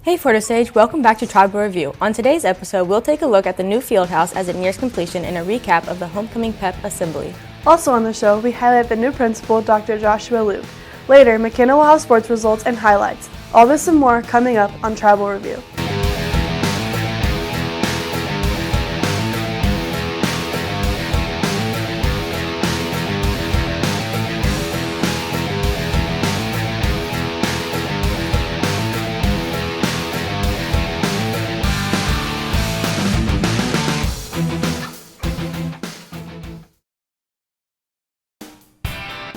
Hey Photo Stage, welcome back to Tribal Review. On today's episode, we'll take a look at the new field house as it nears completion and a recap of the Homecoming Pep Assembly. Also on the show, we highlight the new principal, Dr. Joshua Luke. Later, McKenna will have sports results and highlights. All this and more coming up on Tribal Review.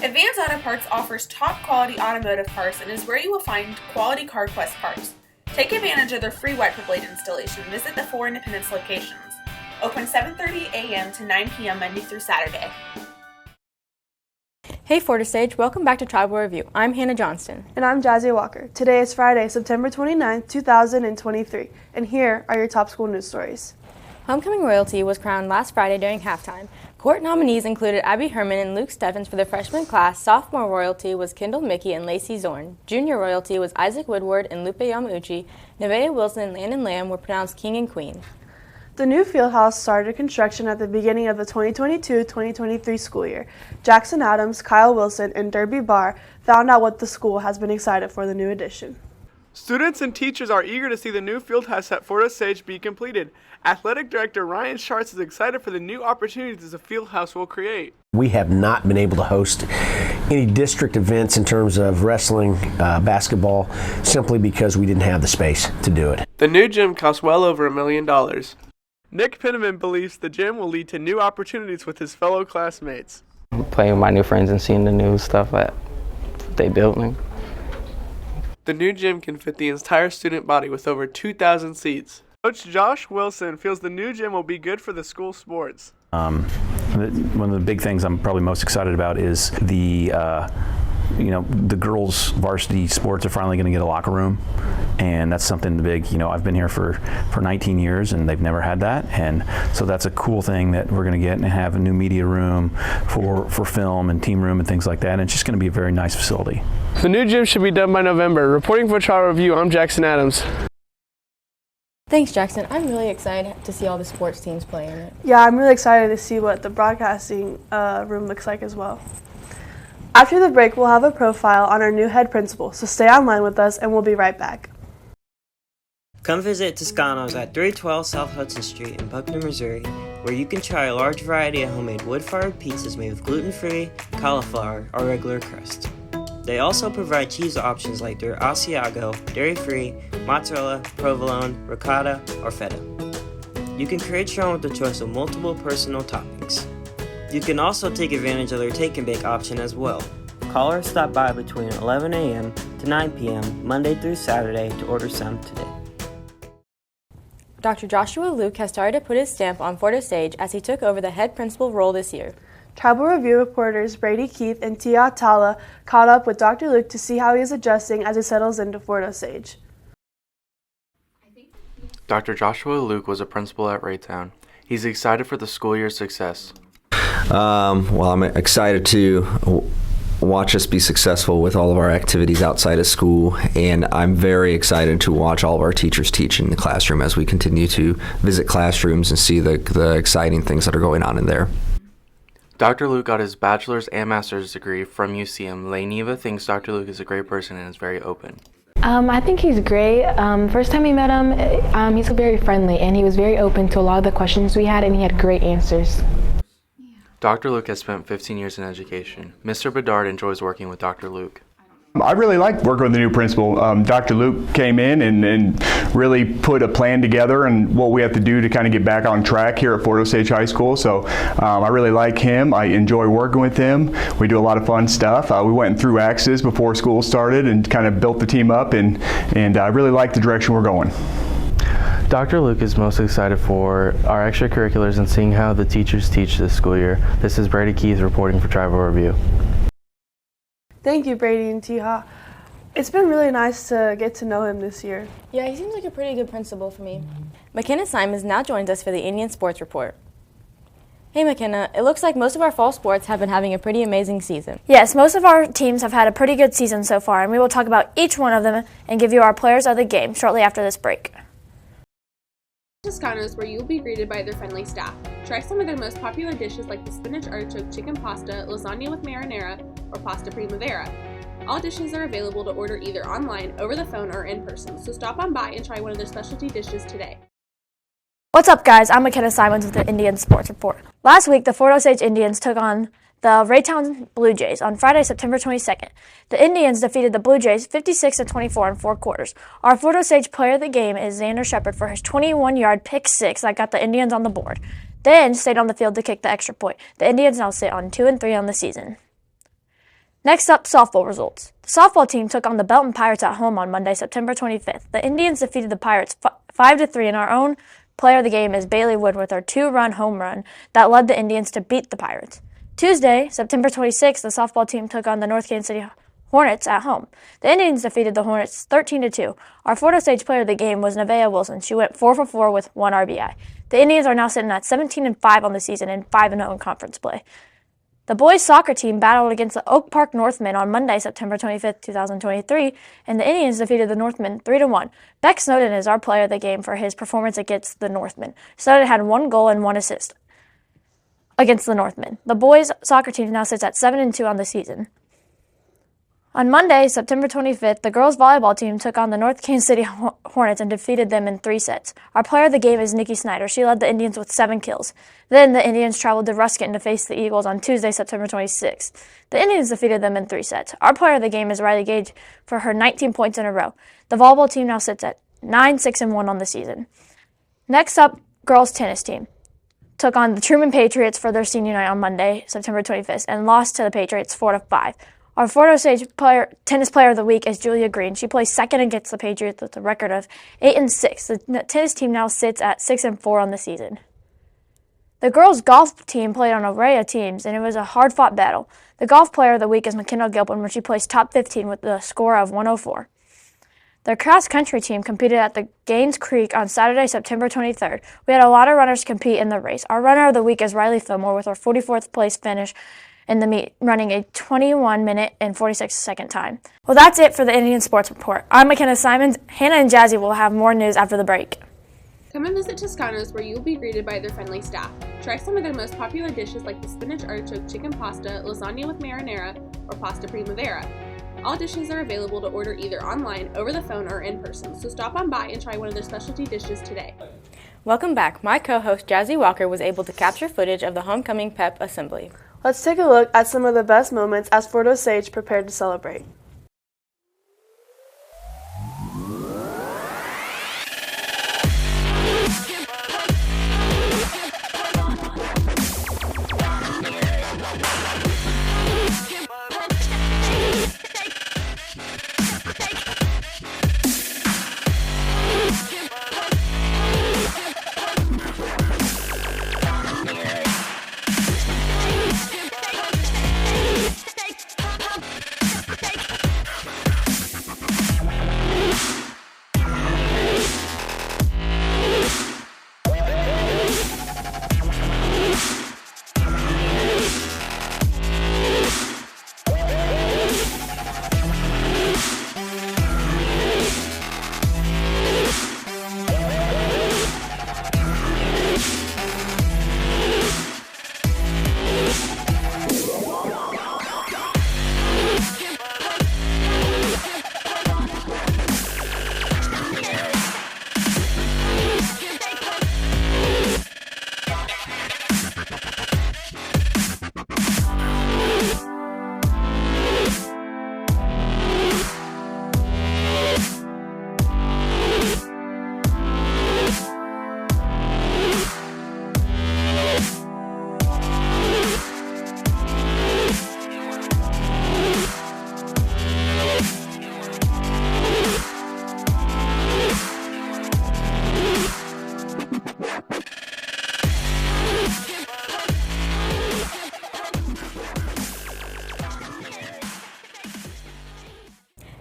Advance Auto Parts offers top quality automotive parts and is where you will find quality CarQuest parts. Take advantage of their free wiper blade installation and visit the 4 Independence locations. Open 7:30 a.m. to 9 p.m. Monday through Saturday. Hey Photo Stage, welcome back to Tribal Review. I'm Hannah Johnston. And I'm Jazzy Walker. Today is Friday, September 29, 2023, and here are your top school news stories. Homecoming royalty was crowned last Friday during halftime. Court nominees included Abby Herman and Luke Steffens for the freshman class. Sophomore royalty was Kendall Mickey and Lacey Zorn. Junior royalty was Isaac Woodward and Lupe Yamauchi. Nevaeh Wilson and Landon Lamb were pronounced king and queen. The new field house started construction at the beginning of the 2022-2023 school year. Jackson Adams, Kyle Wilson, and Derby Barr found out what the school has been excited for the new addition. Students and teachers are eager to see the new field house at Photo Stage be completed. Athletic Director Ryan Schartz is excited for the new opportunities the field house will create. We have not been able to host any district events in terms of wrestling, basketball, simply because we didn't have the space to do it. The new gym costs well over $1 million. Nick Penniman believes the gym will lead to new opportunities with his fellow classmates. Playing with my new friends and seeing the new stuff that they built. The new gym can fit the entire student body with over 2,000 seats. Coach Josh Wilson feels the new gym will be good for the school sports. One of the big things I'm probably most excited about is the girls' varsity sports are finally going to get a locker room, and that's something big. I've been here for 19 years, and they've never had that, and so that's a cool thing that we're going to get and have a new media room for film and team room and things like that, and it's just going to be a very nice facility. The new gym should be done by November. Reporting for Tribal Review, I'm Jackson Adams. Thanks, Jackson. I'm really excited to see all the sports teams play in it. Yeah, I'm really excited to see what the broadcasting room looks like as well. After the break, we'll have a profile on our new head principal, so stay online with us and we'll be right back. Come visit Toscano's at 312 South Hudson Street in Buckner, Missouri, where you can try a large variety of homemade wood-fired pizzas made with gluten-free, cauliflower, or regular crust. They also provide cheese options like their Asiago, dairy-free, mozzarella, provolone, ricotta, or feta. You can create your own with the choice of multiple personal toppings. You can also take advantage of their take and bake option as well. Call or stop by between 11 a.m. to 9 p.m. Monday through Saturday to order some today. Dr. Joshua Luke has started to put his stamp on Photo Stage as he took over the head principal role this year. Tribal Review reporters Brady Keith and Tia Tala caught up with Dr. Luke to see how he is adjusting as he settles into Photo Stage. Dr. Joshua Luke was a principal at Raytown. He's excited for the school year's success. Well, I'm excited to watch us be successful with all of our activities outside of school, and I'm very excited to watch all of our teachers teach in the classroom as we continue to visit classrooms and see the exciting things that are going on in there. Dr. Luke got his bachelor's and master's degree from UCM. Laineva thinks Dr. Luke is a great person and is very open. I think he's great. First time we met him, he's very friendly and he was very open to a lot of the questions we had, and he had great answers. Dr. Luke has spent 15 years in education. Mr. Bedard enjoys working with Dr. Luke. I really liked working with the new principal. Dr. Luke came in and really put a plan together and what we have to do to kind of get back on track here at Photo Stage High School. So I really like him. I enjoy working with him. We do a lot of fun stuff. We went through Axis before school started and kind of built the team up, and I really like the direction we're going. Dr. Luke is most excited for our extracurriculars and seeing how the teachers teach this school year. This is Brady Keith reporting for Tribal Review. Thank you, Brady and Tiha. It's been really nice to get to know him this year. Yeah, he seems like a pretty good principal for me. McKenna Simons now joins us for the Indian Sports Report. Hey McKenna, it looks like most of our fall sports have been having a pretty amazing season. Yes, most of our teams have had a pretty good season so far, and we will talk about each one of them and give you our players of the game shortly after this break. Toscano's, where you will be greeted by their friendly staff. Try some of their most popular dishes like the spinach artichoke chicken pasta, lasagna with marinara, or pasta primavera. All dishes are available to order either online, over the phone, or in person, so stop on by and try one of their specialty dishes today. What's up, guys? I'm McKenna Simons with the Indian Sports Report. Last week, the Fort Osage Indians took on the Raytown Blue Jays on Friday, September 22nd. The Indians defeated the Blue Jays 56-24 in 4 quarters. Our Fort Osage player of the game is Xander Shepard for his 21-yard pick six that got the Indians on the board, then stayed on the field to kick the extra point. The Indians now sit on 2-3 on the season. Next up, softball results. The softball team took on the Belton Pirates at home on Monday, September 25th. The Indians defeated the Pirates 5-3, and our own player of the game is Bailey Wood with her 2-run home run that led the Indians to beat the Pirates. Tuesday, September 26th, the softball team took on the North Kansas City Hornets at home. The Indians defeated the Hornets 13-2. Our Fort Osage player of the game was Nevaeh Wilson. She went 4 for 4 with 1 RBI. The Indians are now sitting at 17-5 on the season and 5-0 in conference play. The boys soccer team battled against the Oak Park Northmen on Monday, September 25th, 2023, and the Indians defeated the Northmen 3-1. Beck Snowden is our player of the game for his performance against the Northmen. Snowden had 1 goal and 1 assist against the Northmen. The boys soccer team now sits at 7-2 on the season. On Monday, September 25th, the girls volleyball team took on the North Kansas City Hornets and defeated them in 3 sets. Our player of the game is Nikki Snyder. She led the Indians with 7 kills. Then the Indians traveled to Ruskin to face the Eagles on Tuesday, September 26th. The Indians defeated them in 3 sets. Our player of the game is Riley Gage for her 19 points in a row. The volleyball team now sits at 9-6-1 on the season. Next up, girls tennis team took on the Truman Patriots for their senior night on Monday, September 25th, and lost to the Patriots 4-5. Our Fort Osage tennis player of the week is Julia Green. She plays second against the Patriots with a record of 8-6. The tennis team now sits at 6-4 on the season. The girls golf team played on an array of teams, and it was a hard-fought battle. The golf player of the week is McKenna Gilpin, where she placed top 15 with a score of 104. The cross-country team competed at the Gaines Creek on Saturday, September 23rd. We had a lot of runners compete in the race. Our runner of the week is Riley Fillmore with her 44th place finish in the meet, running a 21-minute and 46-second time. Well, that's it for the Indian Sports Report. I'm McKenna Simons. Hannah and Jazzy will have more news after the break. Come and visit Toscano's, where you will be greeted by their friendly staff. Try some of their most popular dishes like the spinach artichoke chicken pasta, lasagna with marinara, or pasta primavera. All dishes are available to order either online, over the phone, or in person, so stop on by and try one of their specialty dishes today. Welcome back. My co-host Jazzy Walker was able to capture footage of the homecoming pep assembly. Let's take a look at some of the best moments as Fort Osage prepared to celebrate.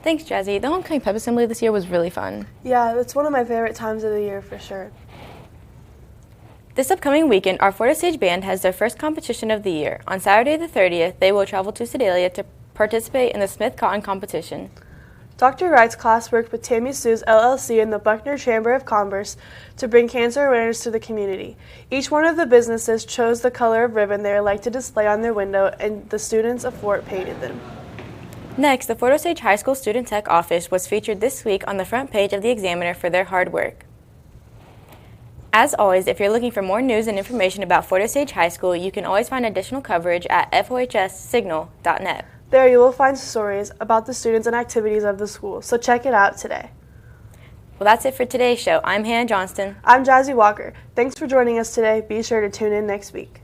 Thanks, Jazzy. The homecoming pep assembly this year was really fun. Yeah, it's one of my favorite times of the year for sure. This upcoming weekend, our Fort Osage Band has their first competition of the year. On Saturday the 30th, they will travel to Sedalia to participate in the Smith Cotton competition. Dr. Wright's class worked with Tammy Sue's LLC and the Buckner Chamber of Commerce to bring cancer awareness to the community. Each one of the businesses chose the color of ribbon they would like to display on their window, and the students of Fort painted them. Next, the Fort Osage High School Student Tech Office was featured this week on the front page of the Examiner for their hard work. As always, if you're looking for more news and information about Fort Osage High School, you can always find additional coverage at fohssignal.net. There you will find stories about the students and activities of the school, so check it out today. Well, that's it for today's show. I'm Hannah Johnston. I'm Jazzy Walker. Thanks for joining us today. Be sure to tune in next week.